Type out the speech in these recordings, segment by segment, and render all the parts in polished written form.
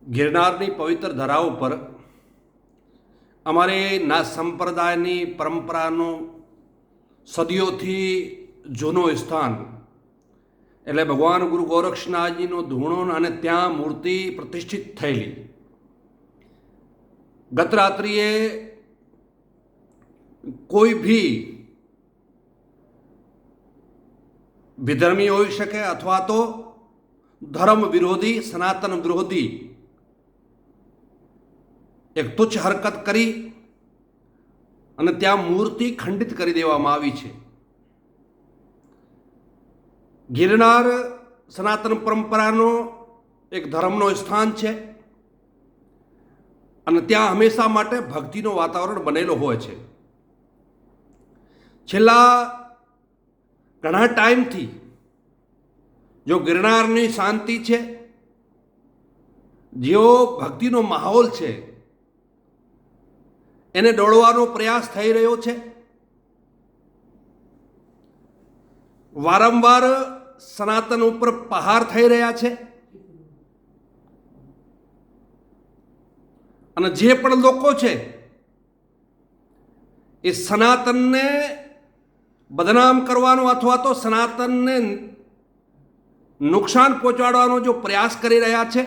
ગિરનારની પવિત્ર ધરા ઉપર અમારે ના સંપ્રદાયની પરંપરાનું સદીઓથી જૂનું સ્થાન એટલે ભગવાન ગુરુ ગોરક્ષનાથજીનો ધૂણો અને ત્યાં મૂર્તિ પ્રતિષ્ઠિત થયેલી. ગત રાત્રિએ કોઈ ભી વિધર્મી હોઈ શકે અથવા તો ધર્મ વિરોધી સનાતન વિરોધી એક તુચ્છ હરકત કરી અને ત્યાં મૂર્તિ ખંડિત કરી દેવામાં આવી છે. ગિરનાર સનાતન પરંપરાનો એક ધર્મનો સ્થાન છે અને ત્યાં હંમેશા માટે ભક્તિનું વાતાવરણ બનેલું હોય છે. છેલ્લા ઘણા ટાઈમથી જો ગિરનારની શાંતિ છે, જેવો ભક્તિનો માહોલ છે, એને દોડવાનો પ્રયાસ થઈ રહ્યો છે. વારંવાર સનાતન ઉપર પ્રહાર થઈ રહ્યા છે અને જે પણ લોકો છે એ સનાતનને બદનામ કરવાનો અથવા તો સનાતનને નુકસાન પહોંચાડવાનો જો પ્રયાસ કરી રહ્યા છે,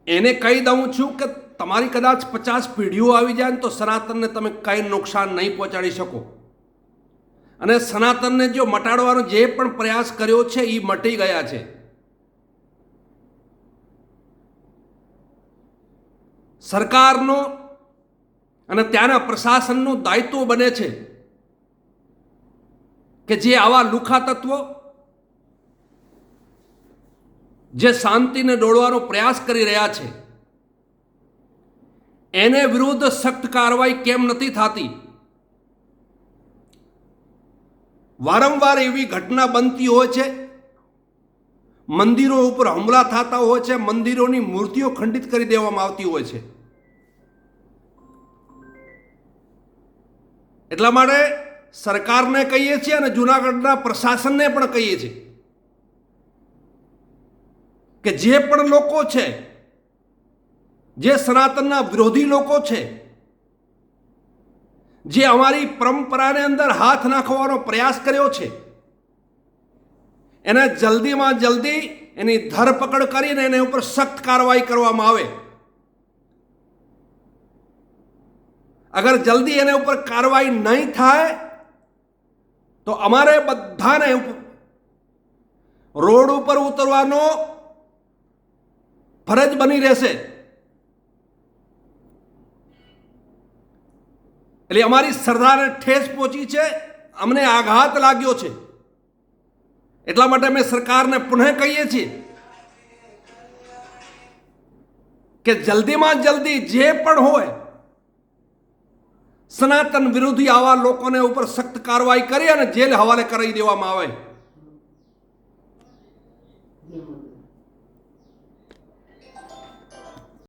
એને કહી દઉં છું કે તમારી કદાચ 50 પેઢીઓ આવી જાય ને તો સનાતનને તમે કંઈ નુકસાન નહીં પહોંચાડી શકો. અને સનાતનને જો મટાડવાનો જે પણ પ્રયાસ કર્યો છે એ મટી ગયા છે. સરકારનો અને ત્યાંના પ્રશાસનનું દાયિત્વ બને છે કે જે આવા લુખા તત્વો જે શાંતિને દોડવાનો પ્રયાસ કરી રહ્યા છે એને વિરુદ્ધ સખ્ત કાર્યવાહી કેમ નથી થતી? વારંવાર એવી ઘટના બનતી હોય છે, મંદિરો ઉપર હુમલા થતા હોય છે, મંદિરોની મૂર્તિઓ ખંડિત કરી દેવામાં આવતી હોય છે. એટલા માટે સરકારને કહીએ છીએ અને જૂનાગઢના પ્રશાસનને પણ કહીએ છીએ કે જે પણ લોકો છે, જે સનાતનના વિરોધી લોકો છે, જે અમારી પરંપરાને અંદર હાથ નાખવાનો પ્રયાસ કર્યો છે, એને જલ્દીમાં જલ્દી એની ધરપકડ કરીને એના ઉપર સખ્ત કાર્યવાહી કરવામાં આવે. અગર જલ્દી એના ઉપર કાર્યવાહી નહીં થાય તો અમારે બધાને રોડ ઉપર ઉતરવાનો ફરજ બની રહેશે. એટલે અમારી શ્રદ્ધાને ઠેસ પહોંચી છે, અમને આઘાત લાગ્યો છે. એટલા માટે અમે સરકારને પુનઃ કહીએ છીએ કે જલ્દીમાં જલ્દી જે પણ હોય સનાતન વિરોધી આવા લોકોને ઉપર સખ્ત કાર્યવાહી કરી અને જેલ હવાલે કરી દેવામાં આવે.